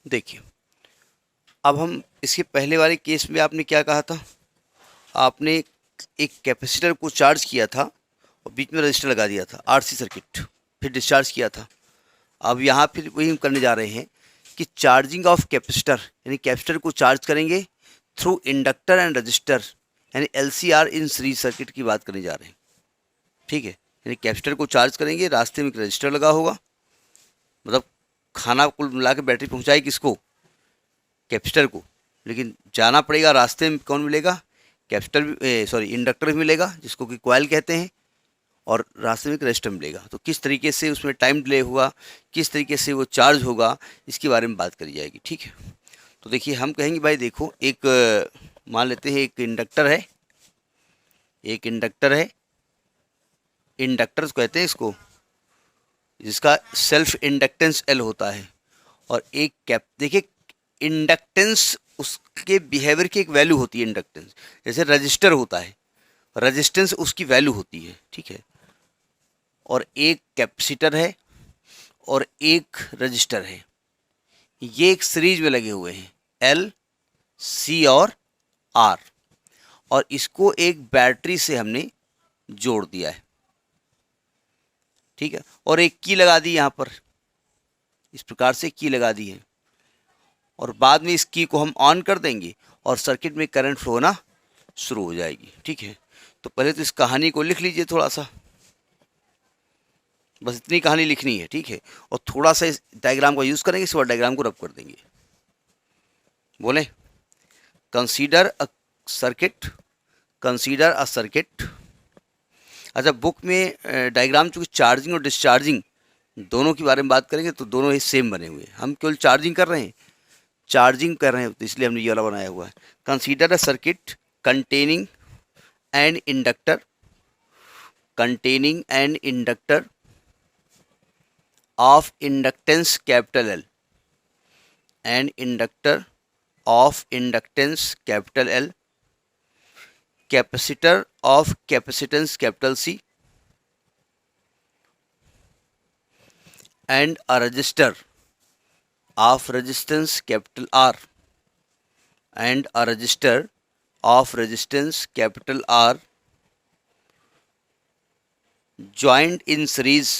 देखिए, अब हम इसके पहले वाले केस में आपने क्या कहा था, आपने एक कैपेसिटर को चार्ज किया था और बीच में रजिस्टर लगा दिया था, आरसी सर्किट, फिर डिस्चार्ज किया था। अब यहाँ फिर वही हम करने जा रहे हैं कि चार्जिंग ऑफ कैपेसिटर, यानी कैपेसिटर को चार्ज करेंगे थ्रू इंडक्टर एंड रजिस्टर, यानी एलसीआर इन सीरीज सर्किट की बात करने जा रहे हैं। ठीक है, यानी कैपेसिटर को चार्ज करेंगे, रास्ते में एक रजिस्टर लगा होगा, मतलब खाना कुल मिला के बैटरी पहुँचाई किसको, कैपेसिटर को, लेकिन जाना पड़ेगा रास्ते में, कौन मिलेगा, कैपेसिटर भी, सॉरी इंडक्टर भी मिलेगा जिसको कि कॉइल कहते हैं, और रास्ते में एक रजिस्टर मिलेगा। तो किस तरीके से उसमें टाइम डिले हुआ, किस तरीके से वो चार्ज होगा, इसके बारे में बात करी जाएगी। ठीक है, तो देखिए हम कहेंगे भाई देखो, एक मान लेते हैं एक इंडक्टर है, एक इंडक्टर है, इंडक्टर्स कहते हैं इसको, जिसका सेल्फ इंडक्टेंस एल होता है, और एक कैप, देखिए इंडक्टेंस उसके बिहेवियर की एक वैल्यू होती है इंडक्टेंस, जैसे रजिस्टर होता है, रेजिस्टेंस उसकी वैल्यू होती है। ठीक है, और एक कैपेसिटर है और एक रजिस्टर है, ये एक सीरीज में लगे हुए हैं, एल, सी और आर, और इसको एक बैटरी से हमने जोड़ दिया है। ठीक है, और एक की लगा दी यहाँ पर, इस प्रकार से की लगा दी है, और बाद में इस की को हम ऑन कर देंगे और सर्किट में करंट फ्लो होना शुरू हो जाएगी। ठीक है, तो पहले तो इस कहानी को लिख लीजिए थोड़ा सा, बस इतनी कहानी लिखनी है। ठीक है, और थोड़ा सा इस डायग्राम का यूज़ करेंगे, इसके बाद डायग्राम को रब कर देंगे। बोले, consider a circuit, consider a circuit. अच्छा, बुक में डायग्राम चूँकि चार्जिंग और डिस्चार्जिंग दोनों के बारे में बात करेंगे तो दोनों ही सेम बने हुए हैं, हम केवल चार्जिंग कर रहे हैं, चार्जिंग कर रहे हैं, तो इसलिए हमने ये वाला बनाया हुआ है। Consider a circuit containing an inductor, containing an inductor of inductance capital L, an inductor of inductance capital L, capacitor of capacitance capital C, and a resistor of resistance capital R, and a resistor of resistance capital R, joined in series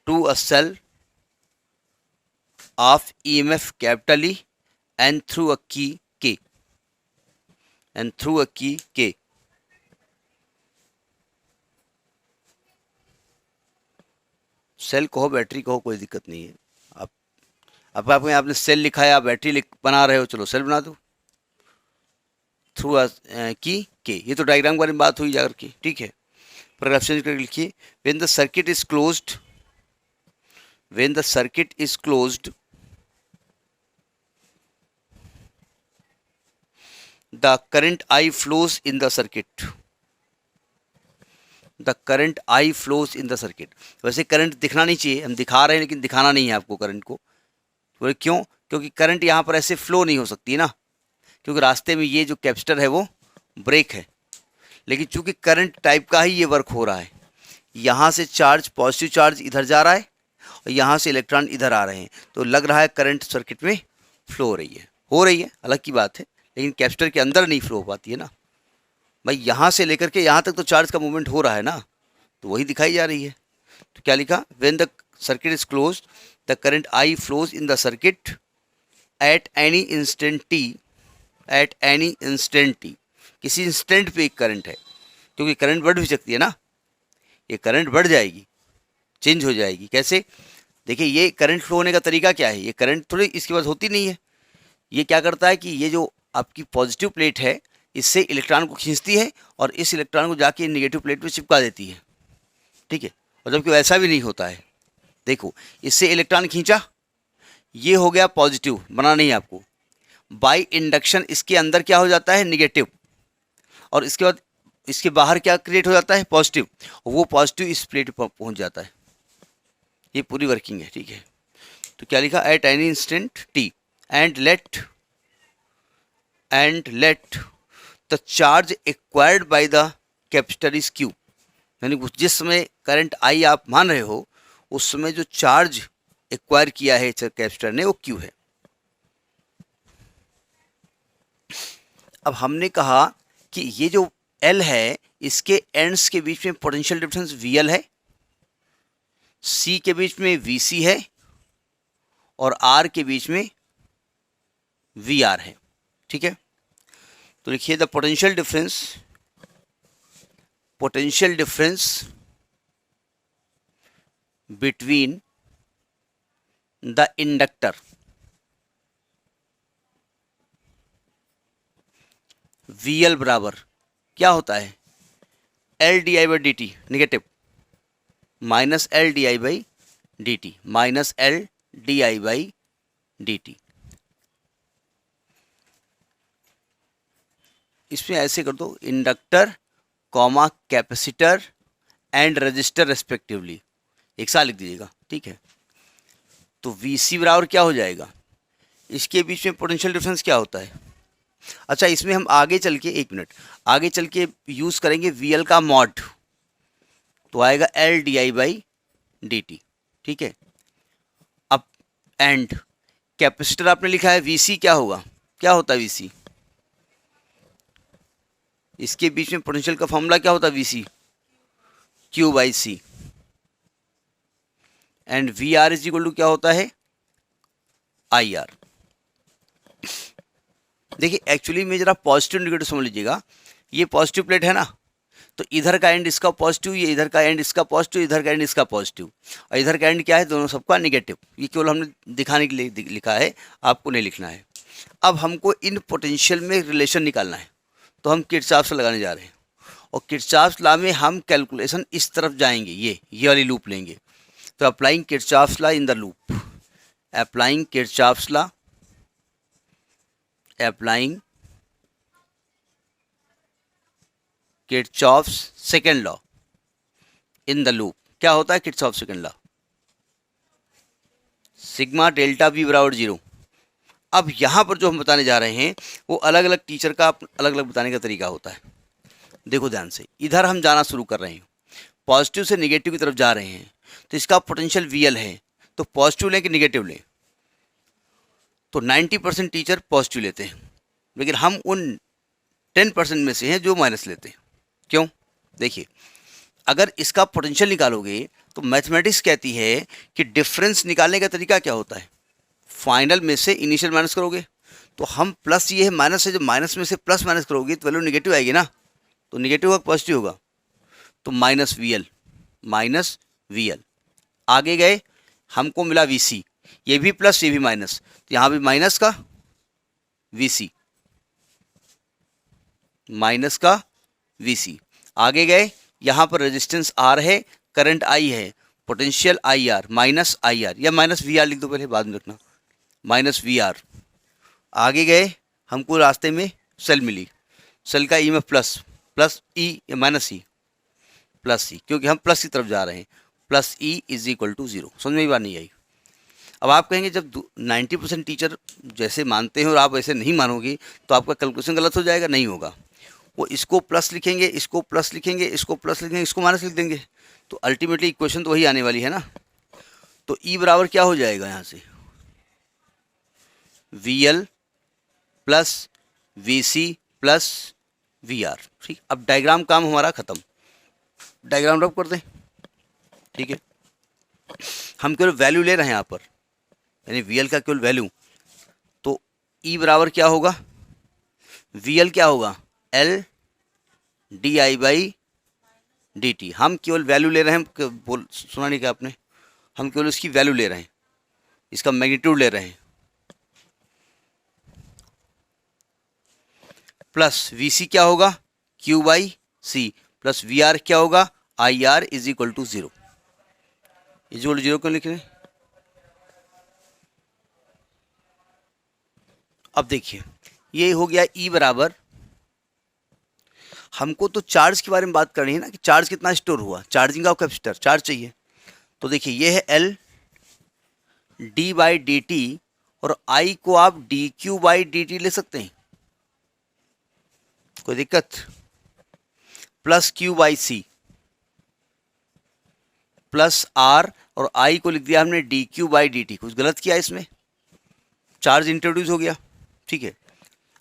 to a cell of EMF capital E and through a key K, cell कहो battery कहो कोई दिक्कत नहीं है। आप अब आपने cell लिखा है, आप बैटरी बना रहे हो, चलो सेल बना दो, थ्रू अ की के, ये तो डायग्राम के बारे में बात हुई जाकर के। ठीक है, पर ऑप्शन करके लिखिए, when the circuit is closed, when the circuit is closed the current I flows in the circuit, the current I flows in the circuit. वैसे करंट दिखना नहीं चाहिए, हम दिखा रहे हैं लेकिन दिखाना नहीं है आपको करंट को। बोले क्यों, क्योंकि करंट यहाँ पर ऐसे फ्लो नहीं हो सकती ना, क्योंकि रास्ते में ये जो कैपेसिटर है वो ब्रेक है, लेकिन चूंकि करंट टाइप का ही ये वर्क हो रहा है, यहाँ से चार्ज, पॉजिटिव चार्ज इधर जा रहा है और यहाँ से इलेक्ट्रॉन इधर आ रहे हैं, तो लग रहा है करंट सर्किट में फ्लो हो रही है, अलग की बात है, लेकिन कैपेसिटर के अंदर नहीं फ्लो हो पाती है ना भाई, यहाँ से लेकर के यहाँ तक तो चार्ज का मूवमेंट हो रहा है ना, तो वही दिखाई जा रही है। तो क्या लिखा, when the circuit is close the current I flows in the circuit at any instant T, at any instant T, किसी इंस्टेंट पे एक करंट है, क्योंकि करंट बढ़ भी सकती है ना, ये करंट बढ़ जाएगी, चेंज हो जाएगी। कैसे, देखिए ये करंट फ्लो होने का तरीका क्या है, ये करंट थोड़ी इसके बाद होती नहीं है, ये क्या करता है कि ये जो आपकी पॉजिटिव प्लेट है इससे इलेक्ट्रॉन को खींचती है और इस इलेक्ट्रॉन को जाके नेगेटिव प्लेट पे चिपका देती है। ठीक है, और जबकि वैसा भी नहीं होता है, देखो इससे इलेक्ट्रॉन खींचा, ये हो गया पॉजिटिव, बना नहीं आपको, बाई इंडक्शन इसके अंदर क्या हो जाता है, निगेटिव, और इसके बाद इसके बाहर क्या क्रिएट हो जाता है, पॉजिटिव, वो पॉजिटिव इस प्लेट पर पहुंच जाता है, ये पूरी वर्किंग है। ठीक है, तो क्या लिखा, at any instant T and let the charge acquired by the capacitor is Q, यानी जिस समय करंट आई आप मान रहे हो उस समय जो चार्ज एक्वायर किया है कैपेसिटर ने वो क्यू है। अब हमने कहा कि ये जो एल है इसके एंड्स के बीच में पोटेंशियल डिफरेंस वी एल है, सी के बीच में वी सी है और आर के बीच में वी आर है। ठीक है, तो लिखिए the potential difference between the inductor V L बराबर क्या होता है, L D I by D T negative minus L D I by D T minus L D I by D T. इसमें ऐसे कर दो, inductor comma capacitor and register respectively, एक साथ लिख दीजिएगा। ठीक है, तो वी सी बराबर क्या हो जाएगा, इसके बीच में पोटेंशियल डिफरेंस क्या होता है। अच्छा, इसमें हम आगे चल के, एक मिनट, आगे चल के यूज़ करेंगे वी एल का मॉड, तो आएगा L D I by D T. ठीक है, अब एंड कैपेसिटर आपने लिखा है वी सी, क्या होगा, क्या होता है वी सी, इसके बीच में पोटेंशियल का फॉर्मूला क्या होता है V C, Q by C, and V R is equal to क्या होता है, आई आर। देखिए एक्चुअली में जरा पॉजिटिव नेगेटिव समझ लीजिएगा, ये पॉजिटिव प्लेट है ना, तो इधर का एंड इसका पॉजिटिव, ये इधर का एंड इसका पॉजिटिव, इधर का एंड इसका पॉजिटिव, और इधर का एंड क्या है, दोनों सबका नेगेटिव। ये केवल हमने दिखाने के लिए लिखा है, आपको नहीं लिखना है। अब हमको इन पोटेंशियल में रिलेशन निकालना है, तो हम किरचॉफ से लगाने जा रहे हैं, और किरचॉफ लॉ में हम कैलकुलेशन इस तरफ जाएंगे, ये वाली लूप लेंगे। तो applying Kirchhoff law in the loop, applying Kirchhoff law, applying Kirchhoff's second law in the loop. क्या होता है Kirchhoff second law, sigma delta we बराबर 0। अब यहाँ पर जो हम बताने जा रहे हैं वो अलग अलग टीचर का अलग अलग बताने का तरीका होता है। देखो ध्यान से, इधर हम जाना शुरू कर रहे हैं, पॉजिटिव से नेगेटिव की तरफ जा रहे हैं, तो इसका पोटेंशियल वी एल है, तो पॉजिटिव लें कि नेगेटिव लें, तो 90% टीचर पॉजिटिव लेते हैं, लेकिन हम उन 10% में से हैं जो माइनस लेते हैं। क्यों, देखिए अगर इसका पोटेंशियल निकालोगे तो मैथमेटिक्स कहती है कि डिफरेंस निकालने का तरीका क्या होता है, फाइनल में से इनिशियल माइनस करोगे, तो हम प्लस ये है माइनस है, जब माइनस में से प्लस माइनस करोगे तो वैल्यू नेगेटिव आएगी ना, तो नेगेटिव होगा पॉजिटिव होगा, तो माइनस वी एल। आगे गए, हमको मिला वी सी, ये भी प्लस ये भी माइनस, तो यहाँ भी माइनस का वी सी, माइनस का वी सी। आगे गए, यहाँ पर रेजिस्टेंस आर है, करंट आई है, potential I R minus I R, या माइनस वी आर लिख दो पहले, बाद में रखना, माइनस वी आर। आगे गए, हमको रास्ते में सेल मिली, सेल का ई में प्लस ई या माइनस ई, प्लस ई, क्योंकि हम प्लस की तरफ जा रहे हैं, plus E is equal to 0। समझ में बात नहीं आई। अब आप कहेंगे जब 90% टीचर जैसे मानते हैं और आप ऐसे नहीं मानोगे तो आपका कैलकुलेशन गलत हो जाएगा, नहीं होगा। वो इसको प्लस लिखेंगे, इसको प्लस लिखेंगे, इसको प्लस लिखेंगे, इसको माइनस लिख देंगे, तो अल्टीमेटली इक्वेशन तो वही आने वाली है ना। तो ई बराबर क्या हो जाएगा यहाँ से, V L plus V C plus V R. ठीक, अब डायग्राम काम हमारा ख़त्म, डायग्राम रब कर दें। ठीक है, हम केवल वैल्यू ले रहे हैं यहाँ पर, यानी वी एल का केवल वैल्यू, तो ई बराबर क्या होगा, वी एल क्या होगा, L D I by D T. हम केवल वैल्यू ले रहे हैं, बोल सुना नहीं क्या आपने, हम केवल इसकी वैल्यू ले रहे हैं, इसका मैग्नीट्यूड ले रहे हैं, प्लस वी सी क्या होगा, Q by C, plus V R क्या होगा, I R is equal to 0। Is equal to 0 क्यों लिख रहे हैं। अब देखिए ये हो गया ई बराबर, हमको तो चार्ज के बारे में बात करनी है ना, कि चार्ज कितना स्टोर हुआ, चार्जिंग ऑफ कैपेसिटर, चार्ज चाहिए। तो देखिए ये है L D by D T, और आई को आप D Q by D T ले सकते हैं, कोई दिक्कत, plus Q by C, plus R और आई को लिख दिया हमने D Q by D T. कुछ गलत किया इसमें, चार्ज इंट्रोड्यूस हो गया, ठीक है।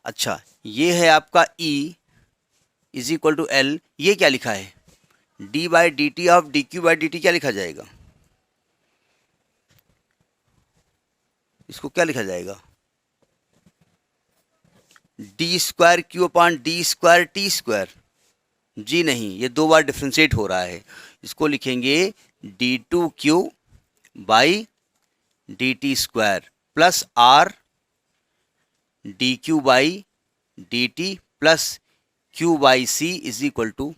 अच्छा, ये है आपका E is equal to L, ये क्या लिखा है, D by D T of D Q by D T, क्या लिखा जाएगा, इसको क्या लिखा जाएगा, D square Q upon D square T square. जी नहीं, ये दो बार डिफ्रेंशिएट हो रहा है, इसको लिखेंगे D two Q by D T square plus R D Q by D T plus Q by C is equal to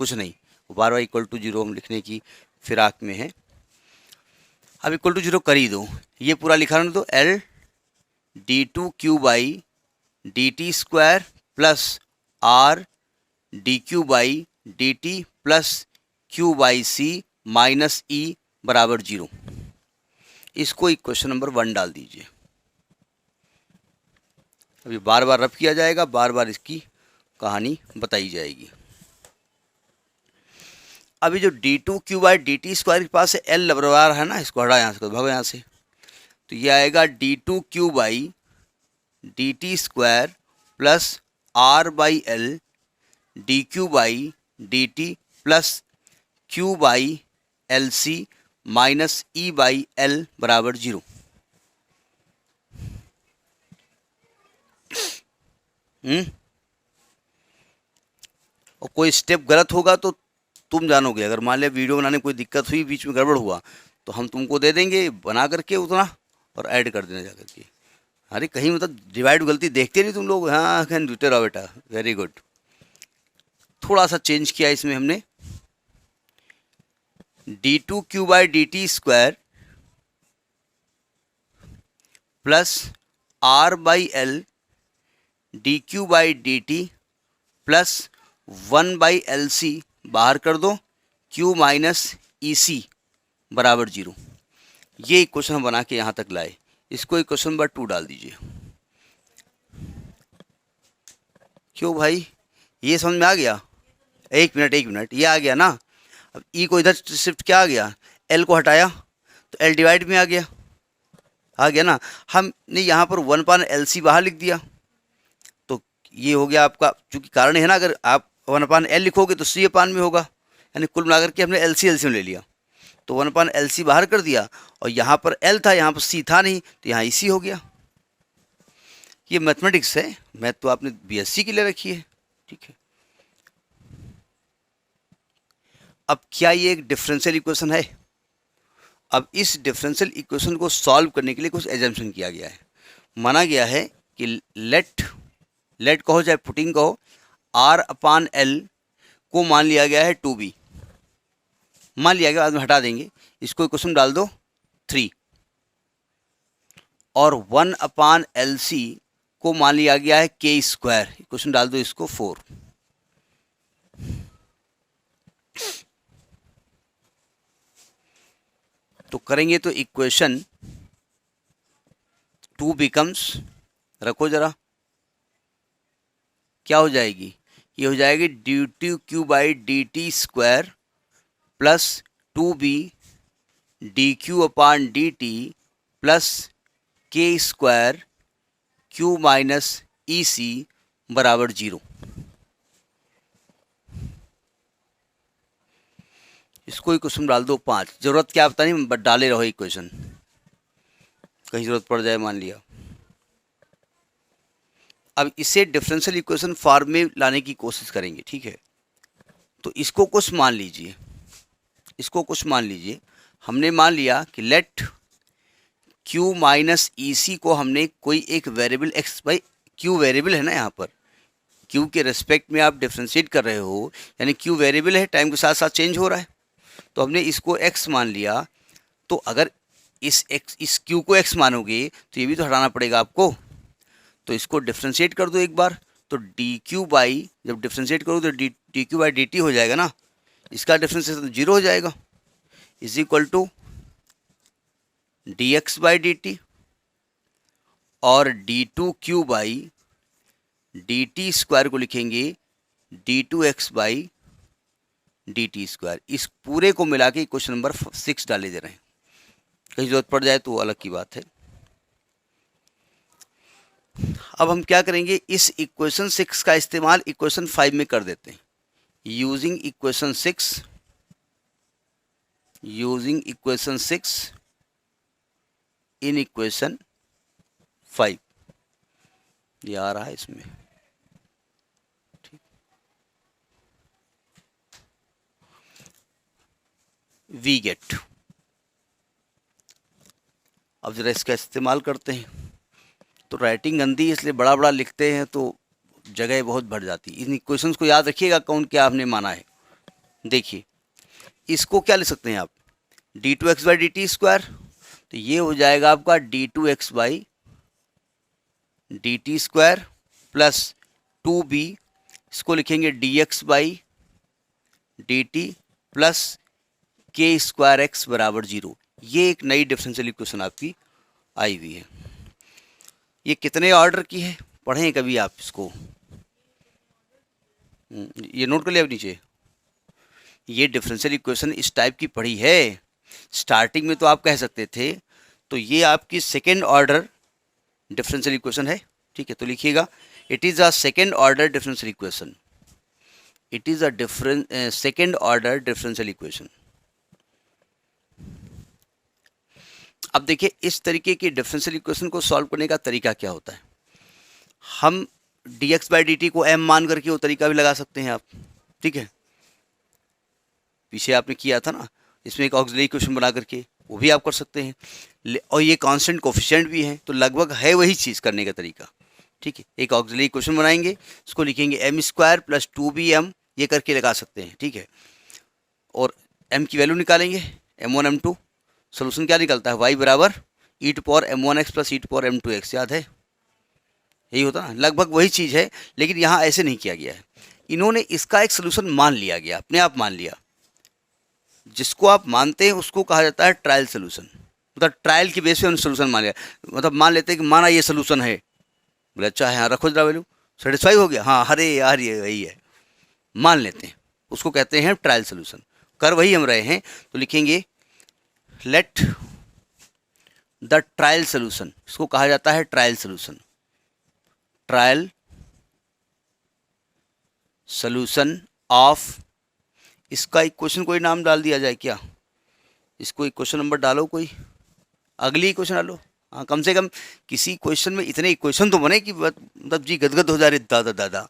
कुछ नहीं, बार बार इक्वल टू जीरो हम लिखने की फिराक में है। अब इक्वल टू जीरो कर ही दो, ये पूरा लिखा रहने दो, L D two Q by D T square plus R D Q by D T plus Q by C minus E बराबर जीरो। इसको इक्वेशन नंबर 1 डाल दीजिए। अभी बार बार रब किया जाएगा, बार बार इसकी कहानी बताई जाएगी। अभी जो D two Q by D T square के पास एल बराबर है ना, इसको हटा यहाँ से, भागो यहाँ से, तो ये आएगा D two Q by D T square plus R by L D Q by D T plus Q by L C minus E by L बराबर जीरो। और कोई स्टेप गलत होगा तो तुम जानोगे, अगर मान लिया वीडियो बनाने में कोई दिक्कत हुई, बीच में गड़बड़ हुआ, तो हम तुमको दे देंगे बना करके उतना और ऐड कर देना जा करके। अरे कहीं मतलब डिवाइड गलती देखते नहीं तुम लोग, हाँ कैन दूते रहो बेटा, वेरी गुड। थोड़ा सा चेंज किया इसमें हमने, D two Q by D T square plus R by L D Q by D T plus 1 by L C बाहर कर दो, Q माइनस ई सी बराबर जीरो। ये इक्वेशन हम बना के यहाँ तक लाए, इसको इक्वेशन नंबर 2 डाल दीजिए। क्यों भाई, ये समझ में आ गया? एक मिनट, ये आ गया ना। अब E को इधर शिफ्ट क्या आ गया, L को हटाया तो L डिवाइड में आ गया ना। हमने यहाँ पर 1/LC बाहर लिख दिया, तो ये हो गया आपका, चूंकि कारण है ना, अगर आप 1/L लिखोगे तो C अपान में होगा, यानी कुल मिलाकर के हमने LC एलसीएम ले लिया, तो 1/LC बाहर कर दिया, और यहाँ पर L था, यहाँ पर C था नहीं, तो यहाँ EC हो गया। ये मैथमेटिक्स है, मैथ तो आपने BSc के लिए रखी है, ठीक है। अब क्या ये एक डिफरेंशियल इक्वेशन है? अब इस डिफरेंशियल इक्वेशन को सॉल्व करने के लिए कुछ एजम्पशन किया गया है। माना गया है कि लेट कहो चाहे पुटिंग कहो, R/L को मान लिया गया है 2b, मान लिया गया, बाद में हटा देंगे, इसको इक्वेशन डाल दो 3, और 1/LC को मान लिया गया है k स्क्वायर, इक्वेशन डाल दो इसको 4। तो करेंगे तो इक्वेशन 2 बिकम्स, रखो जरा, क्या हो जाएगी, ये हो जाएगी D T Q by D T square plus 2b D Q upon D T plus के स्क्वायर क्यू माइनस ई सी बराबर जीरो। इसको इक्वेशन डाल दो 5, जरूरत क्या पता नहीं, बट डाले रहो इक्वेशन, कहीं जरूरत पड़ जाए मान लिया। अब इसे डिफरेंशियल इक्वेशन फॉर्म में लाने की कोशिश करेंगे, ठीक है। तो इसको कुछ मान लीजिए, हमने मान लिया कि लेट Q माइनस ई सी को हमने कोई एक वेरिएबल x, भाई Q वेरिएबल है ना, यहाँ पर Q के रेस्पेक्ट में आप डिफ्रेंशिएट कर रहे हो, यानी Q वेरिएबल है, टाइम के साथ साथ चेंज हो रहा है, तो हमने इसको x मान लिया। तो अगर इस Q को x मानोगे तो ये भी तो हटाना पड़ेगा आपको, तो इसको डिफ्रेंशिएट कर दो एक बार, तो डी क्यू बाई, जब डिफ्रेंशिएट करो तो D Q by D T हो जाएगा ना, इसका डिफ्रेंशिएशन तो जीरो हो जाएगा, is equal to D X by D T, और D two Q by D T square को लिखेंगे D two X by D T square. इस पूरे को मिला के क्वेश्चन नंबर 6 डाले दे रहे हैं। कहीं जरूरत पड़ जाए तो वो अलग की बात है। अब हम क्या करेंगे, इस इक्वेशन 6 का इस्तेमाल इक्वेशन 5 में कर देते हैं। यूजिंग इक्वेशन 6 इन इक्वेशन 5, ये आ रहा है इसमें। ठीक, वी गेट, अब जरा इसका इस्तेमाल करते हैं। तो राइटिंग गंदी इसलिए बड़ा बड़ा लिखते हैं तो जगह बहुत भर जाती है। इन इक्वेशंस को याद रखिएगा कौन क्या आपने माना है। देखिए इसको क्या लिख सकते हैं आप, D two X by D T square, तो ये हो जाएगा आपका D two X by D T square plus 2b, इसको लिखेंगे D X by D T plus के स्क्वायर एक्स बराबर 0। ये एक नई डिफरेंशियल इक्वेशन आपकी आई हुई है। ये कितने ऑर्डर की है, पढ़ें कभी आप इसको, ये नोट कर लिया आप नीचे। ये डिफरेंशियल इक्वेशन इस टाइप की पढ़ी है। स्टार्टिंग में तो आप कह सकते थे, तो ये आपकी सेकेंड ऑर्डर डिफरेंशियल इक्वेशन है। ठीक है, तो लिखिएगा it is a second order differential equation, it is a second order differential equation. अब देखिए इस तरीके की डिफरेंशियल इक्वेशन को सॉल्व करने का तरीका क्या होता है। हम D X by D T को m मान करके वो तरीका भी लगा सकते हैं आप। ठीक है, पीछे आपने किया था ना, इसमें एक ऑक्सिलरी इक्वेशन बना करके, वो भी आप कर सकते हैं। और ये कांस्टेंट कोफिशिएंट भी है, तो लगभग है वही चीज़ करने का तरीका। ठीक है, एक ऑक्सिलरी इक्वेशन बनाएंगे, इसको लिखेंगे एम स्क्वायर प्लस 2bm, ये करके लगा सकते हैं। ठीक है, और m की वैल्यू निकालेंगे, m1 m2, सोल्यूशन क्या निकलता है, y बराबर E to power m1x plus E to power m2x, याद है यही होता ना, लगभग वही चीज़ है। लेकिन यहाँ ऐसे नहीं किया गया है, इन्होंने इसका एक सोल्यूशन मान लिया गया, अपने आप मान लिया। जिसको आप मानते हैं उसको कहा जाता है ट्रायल सोल्यूशन, मतलब ट्रायल की बेस पे उन्होंने सोल्यूशन मान लिया। मतलब मान लेते हैं कि माना ये सोल्यूशन है, बोले अच्छा है, हाँ रखो जरा वैल्यू, सेटिस्फाई हो गया, हाँ अरे यार ये वही है, मान लेते हैं, उसको कहते हैं ट्रायल सोल्यूशन। कर वही हम रहे हैं, तो लिखेंगे लेट द ट्रायल सोल्यूशन, इसको कहा जाता है trial solution, trial solution of, इसका इक्वेशन कोई नाम डाल दिया जाए क्या, इसको इक्वेशन नंबर डालो, कोई अगली इक्वेशन डालो। हाँ, कम से कम किसी क्वेश्चन में इतने इक्वेशन तो बने कि मतलब जी गदगद हो जा रहे दादा दादा।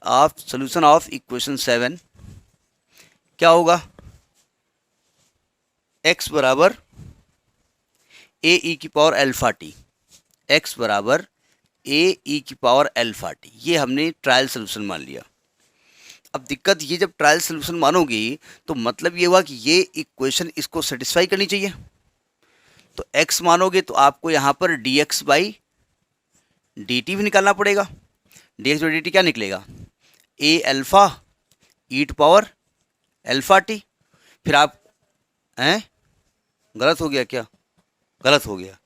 ऑफ सोल्यूशन ऑफ इक्वेशन 7 क्या होगा, x बराबर ए ई की पावर अल्फा टी, x बराबर ए ई की पावर अल्फा टी, ये हमने ट्रायल सोल्यूशन मान लिया। अब दिक्कत ये, जब ट्रायल सोल्यूशन मानोगे तो मतलब ये हुआ कि ये इक्वेशन इसको सेटिस्फाई करनी चाहिए। तो x मानोगे तो आपको यहाँ पर D X by D T भी निकालना पड़ेगा। D X by D T क्या निकलेगा, A alpha E to power alpha T. फिर आप हैं, गलत हो गया क्या, गलत हो गया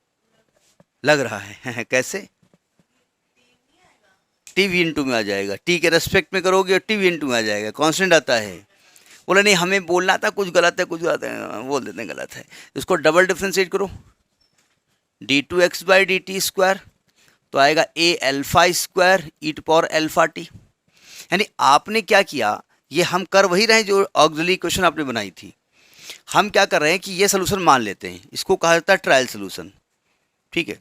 लग रहा है कैसे, टी वी इंटू में आ जाएगा, टी के रेस्पेक्ट में करोगे और टी वी इंटू में आ जाएगा, कांस्टेंट आता है। बोला नहीं हमें बोलना था कुछ गलत है, कुछ गलत है, बोल देते हैं गलत है। इसको डबल डिफ्रेंशिएट करो, D two X by D T square, तो आएगा A alpha square E to power alpha T. यानी आपने क्या किया, ये हम कर वही रहे जो ऑक्सिलरी इक्वेशन आपने बनाई थी। हम क्या कर रहे हैं कि ये सोल्यूशन मान लेते हैं, इसको कहा जाता है ट्रायल सोल्यूशन। ठीक है,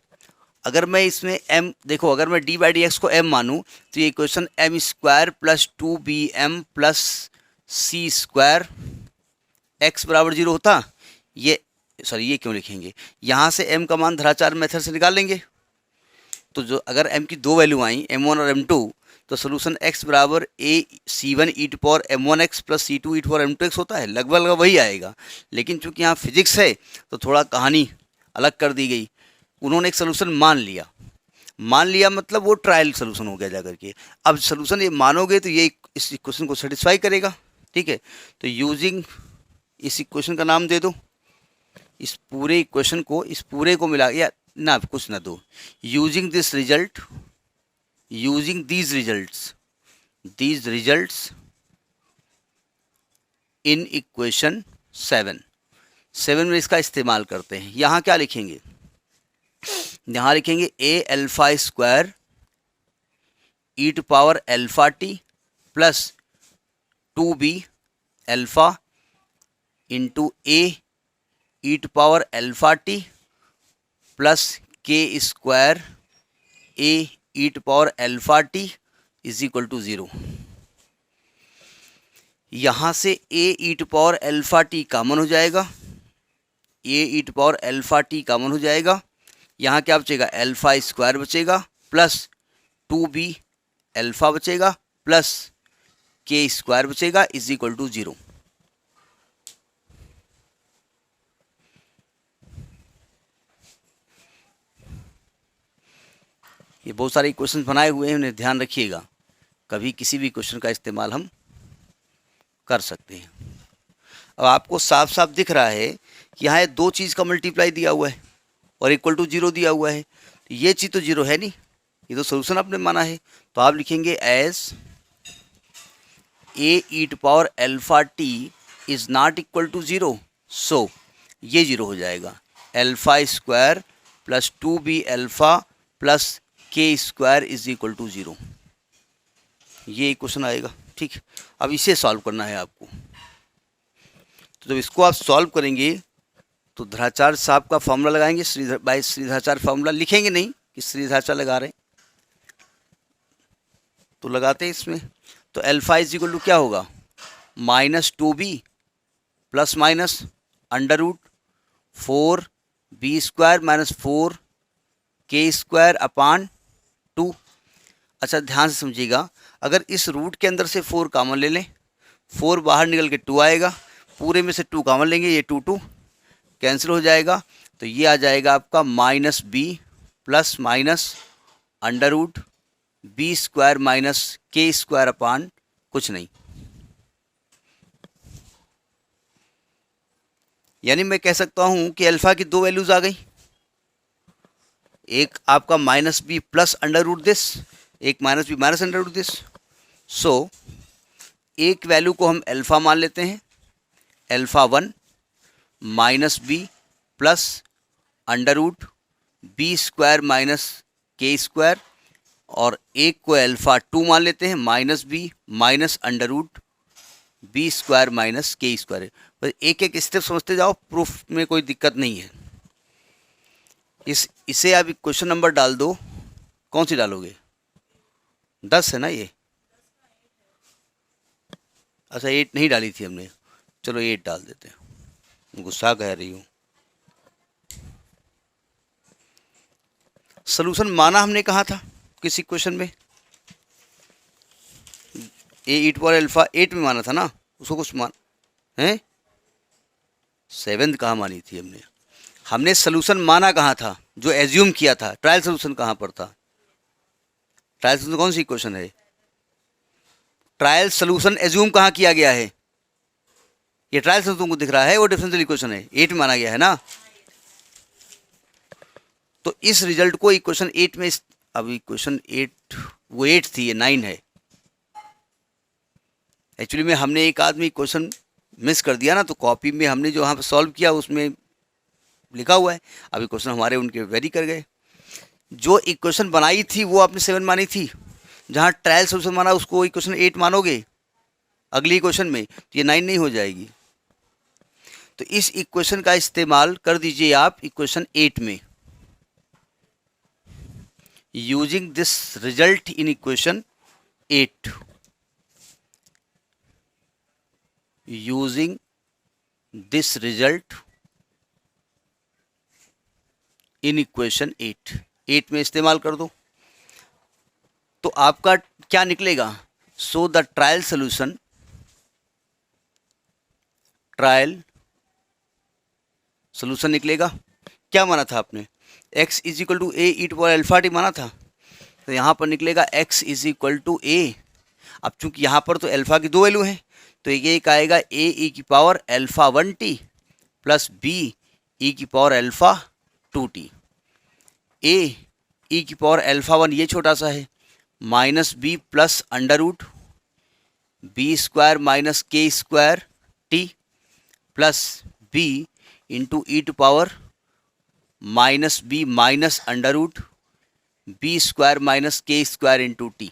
अगर मैं इसमें m देखो, अगर मैं d बाई डी एक्स को m मानूँ तो ये equation M square plus 2bm plus C square X बराबर 0 होता। ये सॉरी, ये क्यों लिखेंगे, यहाँ से m का मान धराचार मेथड से निकाल लेंगे। तो जो अगर m की दो वैल्यू आई m1 और m2, तो सोल्यूशन x बराबर A c1 E to power m1x plus c2 E to power m2x होता है, लगभग वही आएगा। लेकिन चूंकि यहाँ फिजिक्स है तो थोड़ा कहानी अलग कर दी गई। उन्होंने एक सोल्यूशन मान लिया मतलब वो ट्रायल सोल्यूशन हो गया जाकर के। अब सोल्यूशन ये मानोगे तो ये इस इक्वेशन को सेटिस्फाई करेगा। ठीक है, तो यूजिंग, इस इक्वेशन का नाम दे दो, इस पूरे इक्वेशन को, इस पूरे को मिला, या ना कुछ ना दो, using this result, using these results in equation 7 में इसका इस्तेमाल करते हैं। यहाँ क्या लिखेंगे, यहाँ लिखेंगे a alpha square E to power alpha t plus 2b alpha into a E to power alpha t plus के square a E to power alpha t is equal to 0। यहाँ से a E to power alpha t common हो जाएगा, a E to power alpha t common हो जाएगा। यहाँ क्या बचेगा, अल्फा स्क्वायर बचेगा प्लस 2b अल्फा बचेगा प्लस के स्क्वायर बचेगा इज इक्वल टू 0। ये बहुत सारे क्वेश्चन बनाए हुए हैं, उन्हें ध्यान रखिएगा, कभी किसी भी क्वेश्चन का इस्तेमाल हम कर सकते हैं। अब आपको साफ साफ दिख रहा है कि यहाँ दो चीज़ का मल्टीप्लाई दिया हुआ है और इक्वल टू 0 दिया हुआ है, तो ये चीज़ तो 0 है नहीं, ये तो सोल्यूशन आपने माना है। तो आप लिखेंगे as A E to power alpha T is not equal to 0, so ये 0 हो जाएगा। Alpha square plus 2b alpha plus के स्क्वायर इज इक्वल टू 0, ये क्वेश्चन आएगा। ठीक, अब इसे सॉल्व करना है आपको। तो जब इसको आप सॉल्व करेंगे तो धराचार्य साहब का फॉर्मूला लगाएंगे, श्रीधराचार्य फॉर्मूला लिखेंगे नहीं कि श्रीधराचार्य लगा रहे हैं, तो लगाते हैं इसमें। तो अल्फा इज इक्वल टू क्या होगा, -2b plus minus under root 4b square minus 4k square upon 2। अच्छा ध्यान से समझिएगा, अगर इस रूट के अंदर से 4 कॉमन ले लें, 4 बाहर निकल के 2 आएगा, पूरे में से 2 कॉमन लेंगे, ये 2 कैंसिल हो जाएगा, तो ये आ जाएगा आपका -b plus minus under root b square minus k square upon कुछ नहीं। यानी मैं कह सकता हूं कि अल्फा की 2 वैल्यूज आ गई, एक आपका -b plus under root this, एक -b minus under root this. So एक वैल्यू को हम अल्फा मान लेते हैं, alpha 1 -b plus under root b square minus k square, और एक को अल्फा 2 मान लेते हैं, -b minus under root b square minus k square. बस एक एक स्टेप समझते जाओ, प्रूफ में कोई दिक्कत नहीं है। इसे आप क्वेश्चन नंबर डाल दो, कौन सी डालोगे, 10 है ना ये, अच्छा 8 नहीं डाली थी हमने, चलो 8 डाल देते हैं, गुस्सा कह रही हूँ। सॉल्यूशन माना हमने कहा था किसी क्वेश्चन में, ए ई टू पावर अल्फा 8 में माना था ना, उसको कुछ मान है 7 कहाँ मानी थी हमने सॉल्यूशन माना कहाँ था, जो एज्यूम किया था, ट्रायल सॉल्यूशन कहाँ पर था, ट्रायल सॉल्यूशन कौन सी क्वेश्चन है, ट्रायल सॉल्यूशन एज्यूम कहाँ किया गया है, ये ट्रायल सॉल्यूशन तुमको दिख रहा है, वो डिफरेंशियल इक्वेशन है, 8 में माना गया है ना। तो इस रिजल्ट को इक्वेशन 8 में, अब इक्वेशन 8 वो 8 थी, ये 9 है। एक्चुअली में हमने एक आदमी क्वेश्चन मिस कर दिया ना, तो कॉपी में हमने जो वहाँ पर सॉल्व किया उसमें लिखा हुआ है, अभी क्वेश्चन हमारे उनके वेरी कर गए। जो इक्वेशन बनाई थी वो आपने 7 मानी थी, जहाँ ट्रायल सॉल्यूशन माना उसको इक्वेशन 8 मानोगे अगली इक्वेशन में, तो ये 9 नहीं हो जाएगी। तो इस इक्वेशन का इस्तेमाल कर दीजिए आप इक्वेशन 8 में, using this result in equation 8, using this result in equation 8 में इस्तेमाल कर दो, तो आपका क्या निकलेगा, so the trial solution, trial solution निकलेगा। क्या माना था आपने, x is equal to A E to power alpha T माना था, तो यहाँ पर निकलेगा x is equal to A. अब चूंकि यहाँ पर तो अल्फा की 2 वैल्यू है, तो ये एक आएगा ए ई की power alpha 1 t plus B E की power alpha 2 t. A e की पावर अल्फा 1 ये छोटा सा है, -b plus under root B square minus के square T plus b into E to power minus B minus under root B square minus के square into T.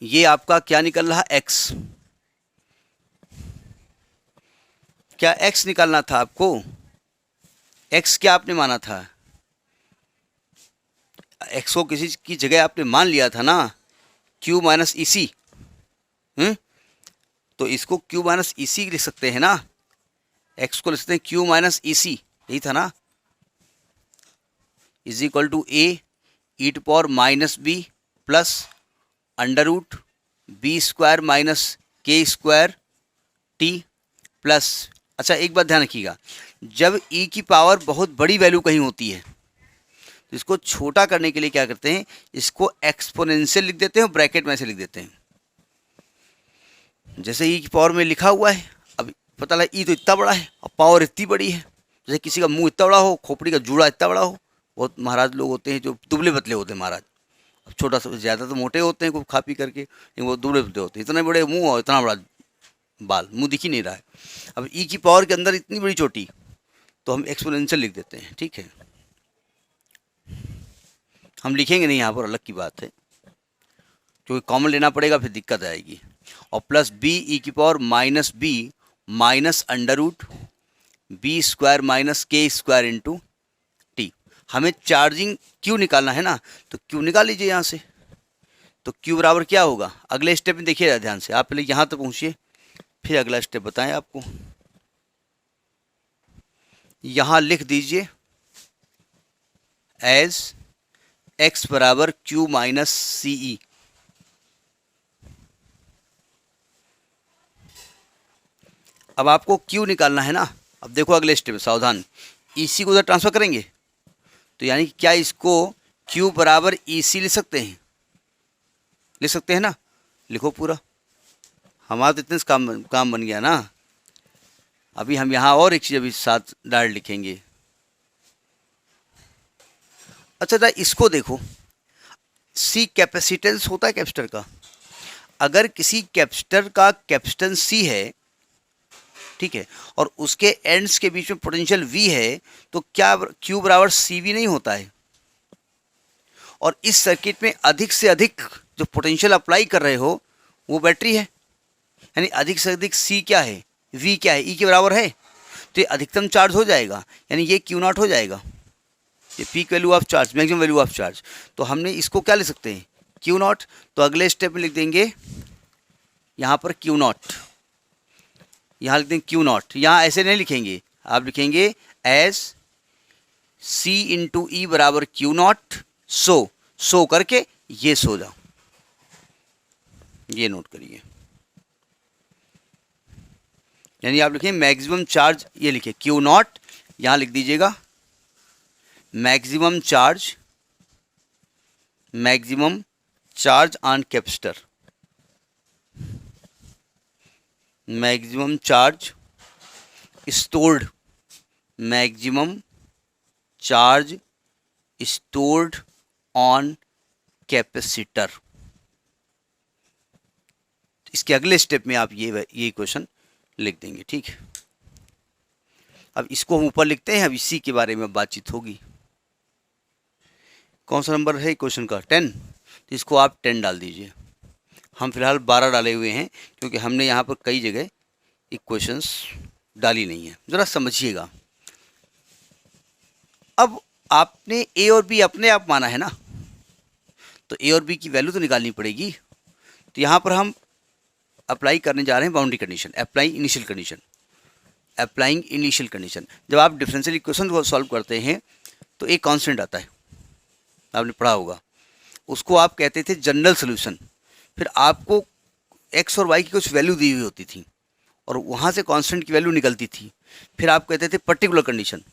ये आपका क्या निकल रहा, एक्स। क्या एक्स निकालना था आपको? एक्स क्या आपने माना था? एक्स को किसी की जगह आपने मान लिया था ना, क्यू माइनस ई सी। तो इसको क्यू माइनस ई सी लिख सकते हैं ना, एक्स को लिख सकते हैं क्यू माइनस ई सी, यही था ना। Is equal to A E to power minus B plus under root B square minus के स्क्वायर टी प्लस। अच्छा एक बात ध्यान रखिएगा, जब e की पावर बहुत बड़ी वैल्यू कहीं होती है तो इसको छोटा करने के लिए क्या करते हैं, इसको एक्सपोनेंशियल लिख देते हैं और ब्रैकेट में से लिख देते हैं। जैसे e की पावर में लिखा हुआ है, अब पता लगा e तो इतना बड़ा है और पावर इतनी बड़ी है, जैसे किसी का मुंह इतना बड़ा हो, खोपड़ी का जूड़ा इतना बड़ा हो। बहुत महाराज लोग होते हैं जो दुबले पतले होते हैं महाराज, अब छोटा सा, ज़्यादा तो मोटे होते हैं, खूब खा पी करके, लेकिन वो दुबले पतले होते हैं, इतने बड़े मुंह और इतना बड़ा बाल, मुंह दिख ही नहीं रहा है। अब ई की पावर के अंदर इतनी बड़ी चोटी, तो हम एक्सपोनेंशियल लिख देते हैं, ठीक है। हम लिखेंगे नहीं यहाँ पर, अलग की बात है, क्योंकि कॉमन लेना पड़ेगा, फिर दिक्कत आएगी। और प्लस बी ई की power minus B minus under root B square minus के स्क्वायर इंटू टी। हमें चार्जिंग क्यू निकालना है ना, तो क्यू निकाल लीजिए यहाँ से। तो क्यू बराबर क्या होगा, अगले स्टेप में देखिएगा ध्यान से, आप पहले यहाँ तक पहुँचिए फिर अगला स्टेप बताएं आपको। यहाँ लिख दीजिए एज एक्स बराबर क्यू माइनस सी ई। अब आपको क्यू निकालना है ना। अब देखो अगले स्टेप में, सावधान, इसी को उधर ट्रांसफर करेंगे, तो यानी कि क्या इसको क्यू बराबर ई सी लिख सकते हैं? लिख सकते हैं ना, लिखो पूरा। हमारा तो इतने से काम बन गया ना। अभी हम यहाँ और एक चीज़ अभी साथ डाल लिखेंगे। अच्छा इसको देखो, सी कैपेसिटेंस होता है कैपेसिटर का। अगर किसी कैपेसिटर का कैपेसिटेंस सी है, ठीक है, और उसके एंड्स के बीच में पोटेंशियल वी है, तो क्या क्यू बराबर सी वी नहीं होता है? और इस सर्किट में अधिक से अधिक जो पोटेंशियल अप्लाई कर रहे हो वो बैटरी है, यानी अधिक से अधिक सी क्या है, वी क्या है, ई के बराबर है, तो ये अधिकतम चार्ज हो जाएगा, यानी ये क्यू नॉट हो जाएगा, ये peak value of charge, maximum value of charge. तो हमने इसको क्या लिख सकते हैं, क्यू नॉट। तो अगले स्टेप में लिख देंगे यहाँ पर क्यू नॉट, यहाँ लिख देंगे क्यू नॉट। यहाँ ऐसे नहीं लिखेंगे, आप लिखेंगे एज सी इंटू ई बराबर क्यू नॉट, सो करके ये सो जाओ, ये नोट करिए। यानी आप लिखें मैक्सिमम चार्ज, ये लिखिए क्यू नॉट, यहाँ लिख दीजिएगा maximum charge on capacitor, maximum charge stored, maximum charge stored on capacitor. इसके अगले स्टेप में आप ये क्वेश्चन लिख देंगे, ठीक है। अब इसको हम ऊपर लिखते हैं, अब इसी के बारे में बातचीत होगी। कौन सा नंबर है क्वेश्चन का, 10, तो इसको आप 10 डाल दीजिए। हम फिलहाल 12 डाले हुए हैं, क्योंकि हमने यहाँ पर कई जगह इक्वेशंस डाली नहीं है, ज़रा समझिएगा। अब आपने ए और बी अपने आप माना है ना, तो ए और बी की वैल्यू तो निकालनी पड़ेगी। तो यहाँ पर हम अप्लाई करने जा रहे हैं boundary condition, applying initial condition. जब आप डिफरेंशियल इक्वेशन को सॉल्व करते हैं तो एक कांस्टेंट आता है, आपने पढ़ा होगा, उसको आप कहते थे जनरल सोल्यूशन। फिर आपको एक्स और वाई की कुछ वैल्यू दी हुई होती थी और वहाँ से कांस्टेंट की वैल्यू निकलती थी, फिर आप कहते थे पर्टिकुलर कंडीशन।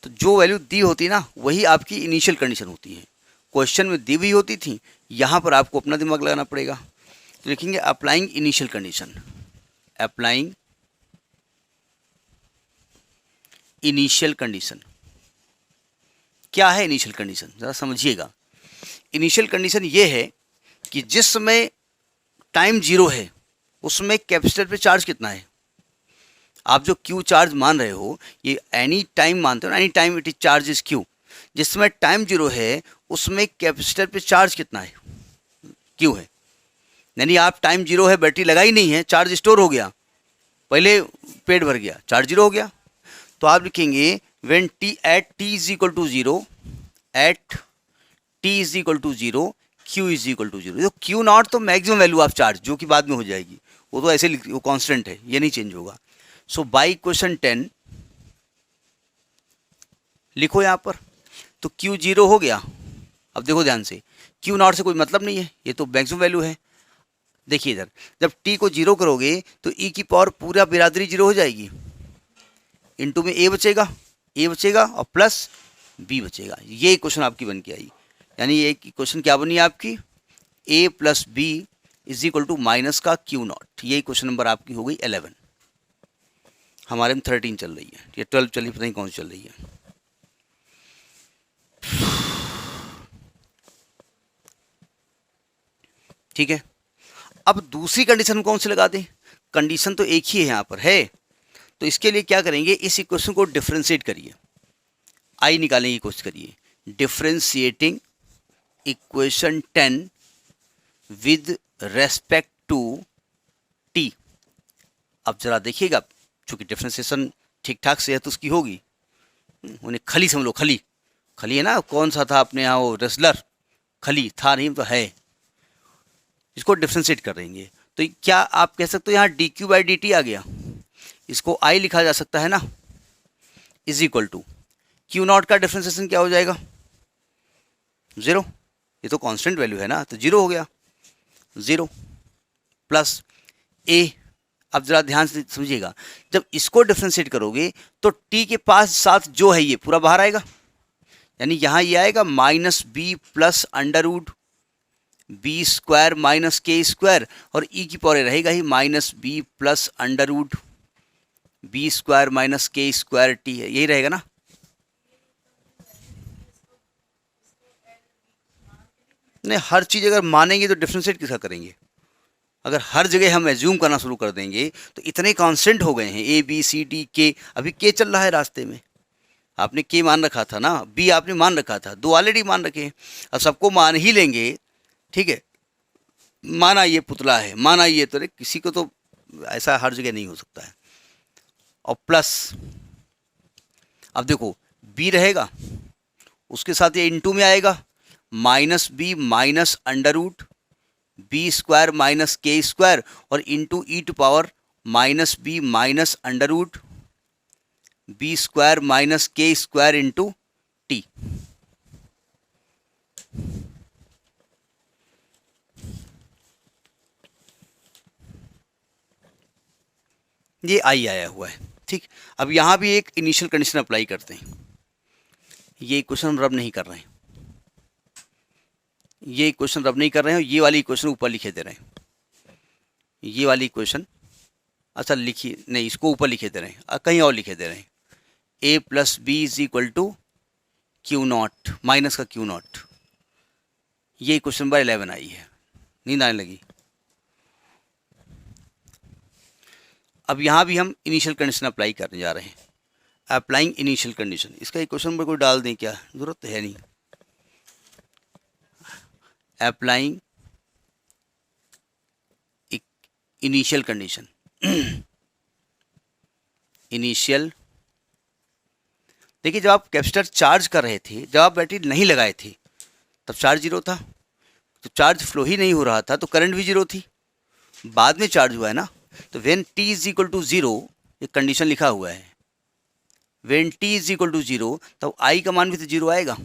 तो जो वैल्यू दी होती ना, वही आपकी इनिशियल कंडीशन होती है। क्वेश्चन में दी हुई होती थी, यहाँ पर आपको अपना दिमाग लगाना पड़ेगा। तो लिखेंगे applying initial condition, applying initial condition. क्या है इनिशियल कंडीशन, ज़रा समझिएगा। इनिशियल कंडीशन ये है कि जिस समय टाइम जीरो है उसमें कैपेसिटर पे चार्ज कितना है? आप जो क्यू चार्ज मान रहे हो ये एनी टाइम मानते हो ना, any time it is charge is Q. जिसमें टाइम जीरो है उसमें कैपेसिटर पे चार्ज कितना है? क्यू है। यानी आप टाइम जीरो है, बैटरी लगाई नहीं है, चार्ज स्टोर हो गया, पहले पेट भर गया, चार्ज जीरो हो गया। तो आप लिखेंगे when T at T is equal to zero, at T is equal to zero, Q is equal to zero. तो क्यू नॉट तो मैक्सिमम वैल्यू ऑफ चार्ज जो कि बाद में हो जाएगी, वो तो ऐसे वो कांस्टेंट है, ये नहीं चेंज होगा। सो बाई क्वेश्चन 10 लिखो यहाँ पर। तो क्यू जीरो हो गया। अब देखो ध्यान से, क्यू नॉट से कोई मतलब नहीं है, ये तो मैक्सिमम वैल्यू है। देखिए इधर, जब टी को जीरो करोगे तो ई की पावर पूरा बिरादरी जीरो हो जाएगी, इनटू में ए बचेगा और प्लस बी बचेगा। ये क्वेश्चन आपकी बन के आई। यानी ये क्वेश्चन क्या बनी आपकी? A plus b is equal to minus का क्यू नॉट। यही क्वेश्चन नंबर आपकी हो गई 11। हमारे में 13 चल रही है, ये 12 चली, पता नहीं कौन सी चल रही है। ठीक है, अब दूसरी कंडीशन कौन सी लगा दें? कंडीशन तो एक ही है यहाँ पर है। तो इसके लिए क्या करेंगे, इस इक्वेशन को डिफरेंशिएट करिए, आई निकालने की कोशिश करिए। Differentiating equation 10 with respect to T. अब जरा देखिएगा, चूंकि डिफरेंशिएशन ठीक ठाक से है तो उसकी होगी। उन्हें खली समझ लो, खली खली है ना, कौन सा था अपने यहाँ वो रेसलर, खली था नहीं तो है। इसको डिफरेंशिएट कर देंगे तो क्या आप कह सकते हो यहाँ d Q by D t आ गया, इसको आई लिखा जा सकता है ना, is equal to q naught का डिफरेंशिएशन क्या हो जाएगा? जीरो। ये तो कांस्टेंट वैल्यू है ना, तो जीरो हो गया, जीरो प्लस ए। अब जरा ध्यान से समझिएगा, जब इसको डिफरेंशिएट करोगे तो टी के पास साथ जो है ये पूरा बाहर आएगा, यानी यहाँ ये आएगा minus B plus under root B square minus के स्क्वायर, और ई की पावर रहेगा ही minus B plus under root B square minus के स्क्वायर टी है, यही रहेगा ना। नहीं, हर चीज़ अगर मानेंगे तो डिफरेंशिएट किसका करेंगे? अगर हर जगह हम एज्यूम करना शुरू कर देंगे तो इतने कांस्टेंट हो गए हैं, ए बी सी डी के, अभी के चल रहा है रास्ते में, आपने के मान रखा था ना, बी आपने मान रखा था, दो ऑलरेडी मान रखे हैं, अब सबको मान ही लेंगे। ठीक है, माना ये पुतला है, माना ये, तो किसी को तो ऐसा हर जगह नहीं हो सकता है। और प्लस अब देखो बी रहेगा, उसके साथ ये इनटू में आएगा minus B minus under root B square minus के स्क्वायर, और into E to power minus B minus under root B square minus के स्क्वायर इंटू टी। ये आई आया हुआ है। ठीक, अब यहाँ भी एक इनिशियल कंडीशन अप्लाई करते हैं। ये इक्वेशन हम रब नहीं कर रहे हैं, ये इक्वेशन रब नहीं कर रहे हैं, ये वाली इक्वेशन ऊपर लिखे दे रहे हैं, ये वाली इक्वेशन, अच्छा लिखिए नहीं, इसको ऊपर लिखे दे रहे हैं, कहीं और लिखे दे रहे हैं। A plus b is equal to q not minus का क्यू नॉट। ये क्वेश्चन नंबर 11 आई है, नींद आने लगी। अब यहाँ भी हम इनिशियल कंडीशन अप्लाई करने जा रहे हैं, अप्लाइंग इनिशियल कंडीशन। इसका इक्वेशन नंबर कोई डाल दें क्या, जरूरत तो है नहीं। Applying initial condition, initial. देखिए जब आप कैपेसिटर चार्ज कर रहे थे, जब आप बैटरी नहीं लगाए थे तब चार्ज जीरो था, तो चार्ज फ्लो ही नहीं हो रहा था, तो करंट भी जीरो थी। बाद में चार्ज हुआ है ना, तो when T is equal to zero, ये कंडीशन लिखा हुआ है, when T is equal to zero, तब आई का मान भी तो जीरो आएगा।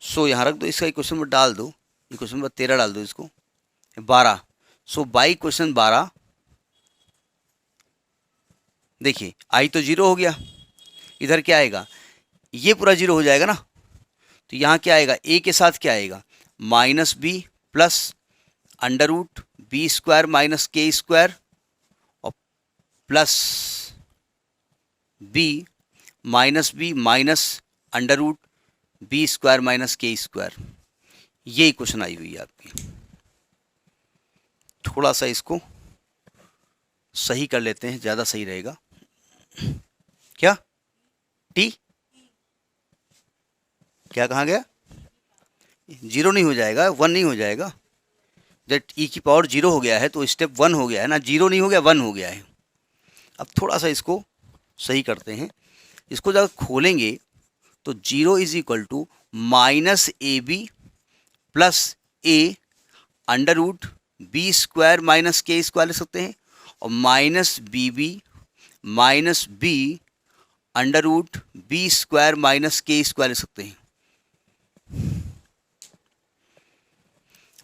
सो यहाँ रख दो, इसका इक्वेशन नंबर डाल दो, इक्वेशन नंबर 13 डाल दो, इसको 12। सो बाई क्वेश्चन 12, देखिए आई तो जीरो हो गया, इधर क्या आएगा, ये पूरा जीरो हो जाएगा ना, तो यहाँ क्या आएगा, ए के साथ क्या आएगा, minus B plus under root B square minus के स्क्वायर और plus B minus under root B square minus के स्क्वायर। ये इक्वेशन आई हुई है आपकी। थोड़ा सा इसको सही कर लेते हैं, ज़्यादा सही रहेगा। क्या टी क्या कहाँ गया? जीरो नहीं हो जाएगा, वन नहीं हो जाएगा। जब ई की पावर जीरो हो गया है तो स्टेप वन हो गया है ना, जीरो नहीं हो गया, वन हो गया है। अब थोड़ा सा इसको सही करते हैं। इसको जब खोलेंगे तो zero is equal to minus A B plus A under root B square minus के स्क्वायर लिख सकते हैं, और minus B minus B under root B square minus के स्क्वायर लिख सकते हैं।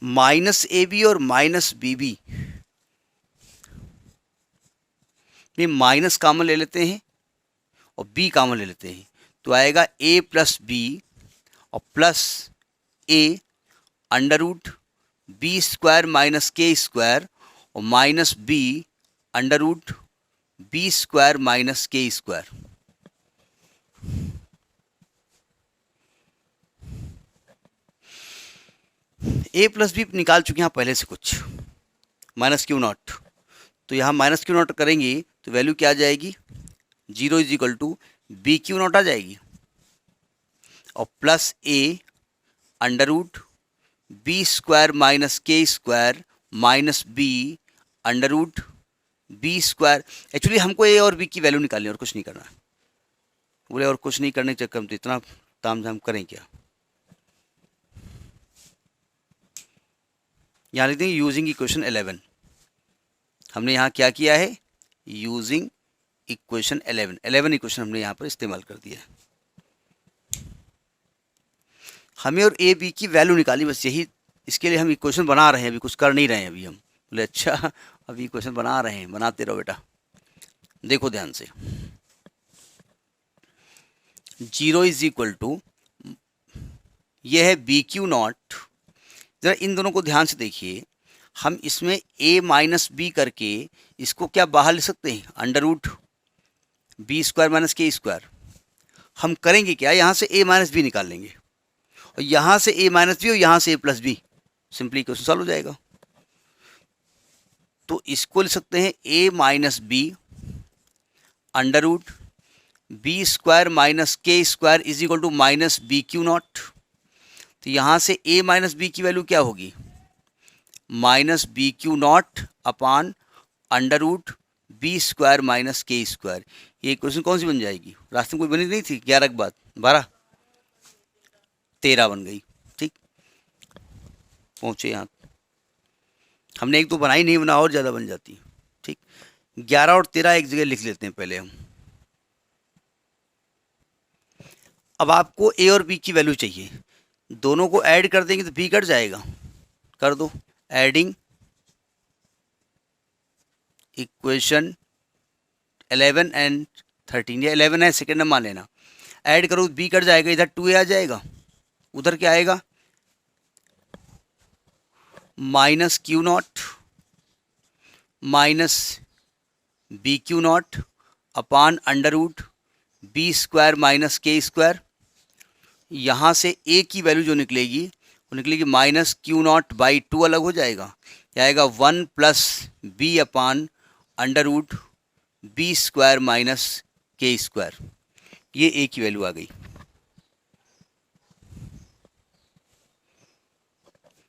माइनस ए बी और माइनस बी में माइनस कॉमन ले लेते हैं और बी कॉमन ले लेते हैं, तो आएगा ए प्लस बी और प्लस ए under root B square minus के स्क्वायर और minus B under root B square minus के स्क्वायर। ए प्लस बी निकाल चुके हैं पहले से कुछ, माइनस क्यू नॉट, तो यहाँ माइनस क्यू नॉट करेंगे तो वैल्यू क्या आ जाएगी? Zero is equal to b Q naught आ जाएगी, और प्लस ए under root B square minus के square minus B under root B square. Actually हमको ए और बी की वैल्यू निकालनी है और कुछ नहीं करना। बोले और कुछ नहीं करने के चक्कर में तो इतना ताम झाम करें क्या? यहाँ लिख देंगे यूजिंग इक्वेशन 11। हमने यहाँ क्या किया है? यूजिंग इक्वेशन 11 इक्वेशन हमने यहाँ पर इस्तेमाल कर दिया है। हमें और ए बी की वैल्यू निकाली, बस यही, इसके लिए हम इक्वेशन बना रहे हैं, अभी कुछ कर नहीं रहे हैं अभी हम। बोले अच्छा अभी इक्वेशन बना रहे हैं, बनाते रहो बेटा। देखो ध्यान से, जीरो इज इक्वल टू, ये है बी क्यू नॉट। ज़रा इन दोनों को ध्यान से देखिए, हम इसमें a माइनस बी करके इसको क्या बाहर लिख सकते हैं? Under root B square minus के स्क्वायर। हम करेंगे क्या? यहाँ से a माइनस बी निकाल लेंगे, और यहाँ से a माइनस बी और यहाँ से a plus b, simply question solve हो जाएगा। तो इसको लिख सकते हैं a minus B under root B square minus के square is equal to minus B Q not. तो यहाँ से a माइनस बी की वैल्यू क्या होगी? Minus B Q not upon under root B square minus के स्क्वायर। ये equation कौन सी बन जाएगी? रास्ते में कोई बनी नहीं थी? 11 के बाद 12 13 बन गई। ठीक, पहुँचे यहाँ। हमने एक तो बनाई नहीं, बना और ज़्यादा बन जाती। ठीक, 11 और 13 एक जगह लिख लेते हैं पहले हम। अब आपको ए और बी की वैल्यू चाहिए, दोनों को ऐड कर देंगे तो बी कट जाएगा। कर दो एडिंग इक्वेशन 11 एंड 13, या 11 है सेकेंड नंबर लेना, ऐड करो बी कट जाएगा, इधर 2a आ जाएगा, उधर क्या आएगा? Minus Q not minus B Q not upon under root B square minus के स्क्वायर। यहाँ से a की वैल्यू जो निकलेगी वो निकलेगी माइनस क्यू नॉट बाई 2 अलग हो जाएगा, यह आएगा 1 plus B upon under root B square minus के स्क्वायर। ये a की वैल्यू आ गई।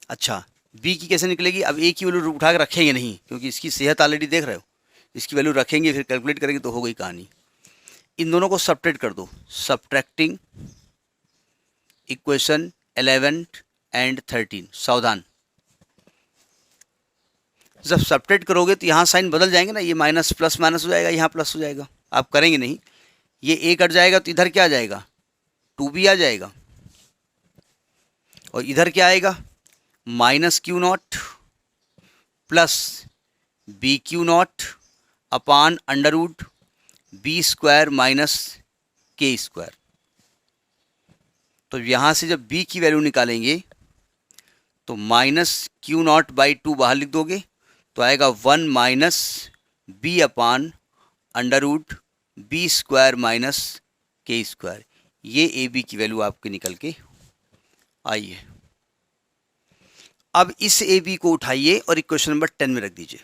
अच्छा, b की कैसे निकलेगी? अब a की वैल्यू उठा के रखेंगे नहीं, क्योंकि इसकी सेहत ऑलरेडी देख रहे हो। इसकी वैल्यू रखेंगे, फिर कैलकुलेट करेंगे तो हो गई कहानी। इन दोनों को सब्ट्रैक्ट कर दो, सब्ट्रैक्टिंग इक्वेशन 11 एंड 13। सावधान, जब सब्ट्रैक्ट करोगे तो यहाँ साइन बदल जाएंगे ना, ये माइनस प्लस माइनस हो जाएगा, यहाँ प्लस हो जाएगा। आप करेंगे नहीं, ये a कट जाएगा तो इधर क्या आ जाएगा? 2b आ जाएगा, और इधर क्या आएगा? Minus Q nought plus B Q not upon under root B square minus के स्क्वायर। तो यहाँ से जब b की वैल्यू निकालेंगे तो माइनस क्यू नॉट बाई 2 बाहर लिख दोगे तो आएगा 1 minus B upon under root B square minus के स्क्वायर। ये ए बी की वैल्यू आपकी निकल के आई है। अब इस ए बी को उठाइए और इक्वेशन नंबर 10 में रख दीजिए।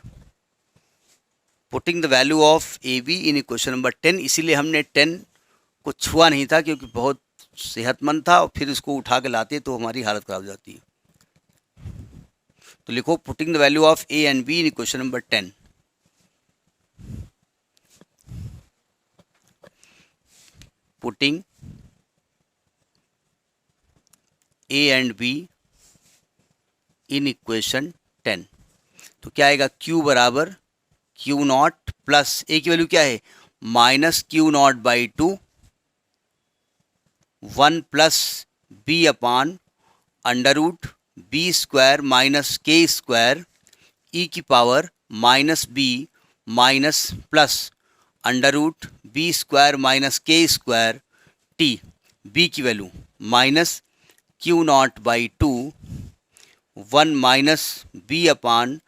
Putting the value of A be in equation number 10, इसीलिए हमने 10 को छुआ नहीं था क्योंकि बहुत सेहतमंद था, और फिर इसको उठा के लाते तो हमारी हालत खराब हो जाती है। तो लिखो putting the value of A and be in equation number 10। Putting A and be in equation 10, तो क्या आएगा, Q बराबर Q नॉट प्लस ए की वैल्यू क्या है, minus Q naught by 2, 1 plus B upon under root B square minus के square E की power minus B minus plus under root B square minus के स्क्वायर टी। बी की value minus Q naught by 2, 1 minus B upon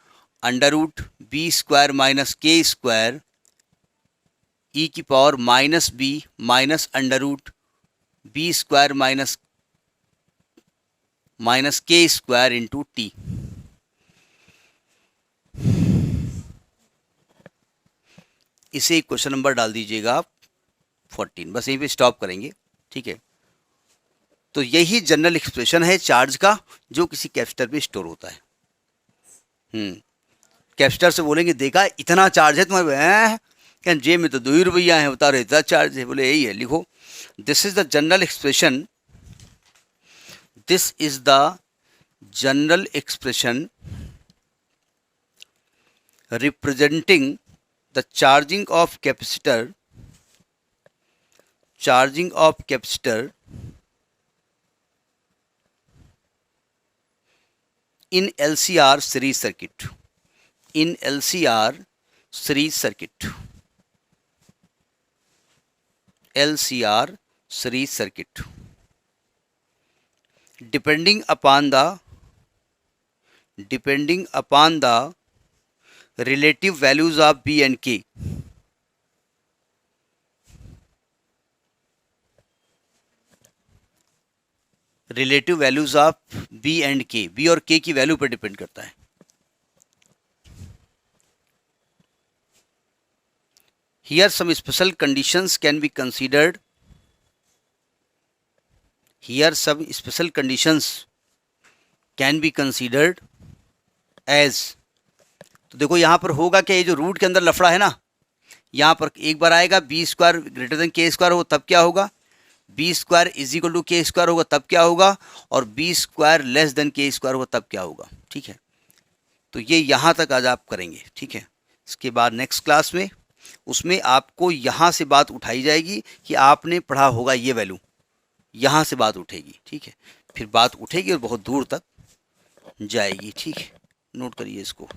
under root B square minus के square E की power minus B minus under root B square minus के square into T. इसे question number डाल दीजिएगा आप 14, बस यहीं पे स्टॉप करेंगे, ठीक है। तो यही जनरल एक्सप्रेशन है चार्ज का जो किसी कैपेसिटर पे स्टोर होता है। कैपेसिटर से बोलेंगे देखा इतना चार्ज है तुम्हारे, क्या जेब में तो 2 ही रुपया है, बता रहे इतना चार्ज है, बोले यही है, लिखो this is the general expression, this is the general expression representing the charging of capacitor in LCR series circuit, in LCR series circuit, LCR series circuit, depending upon the relative values of B and K, relative values of B and K, B और K की value पर depend करता है। Here some special conditions can be considered, here some special conditions can be considered as, तो देखो यहां पर होगा क्या, ये जो रूट के अंदर लफड़ा है ना, यहां पर एक बार आएगा B square greater than K square हो तब क्या होगा, B square is equal to K square होगा तब क्या होगा, और B square less than K square होगा तब क्या होगा, ठीक है। तो ये यहाँ तक आज आप करेंगे, ठीक है। इसके बाद नेक्स्ट क्लास में उसमें आपको यहाँ से बात उठाई जाएगी कि आपने पढ़ा होगा ये वैल्यू, यहाँ से बात उठेगी, ठीक है। फिर बात उठेगी और बहुत दूर तक जाएगी, ठीक है। नोट करिए इसको।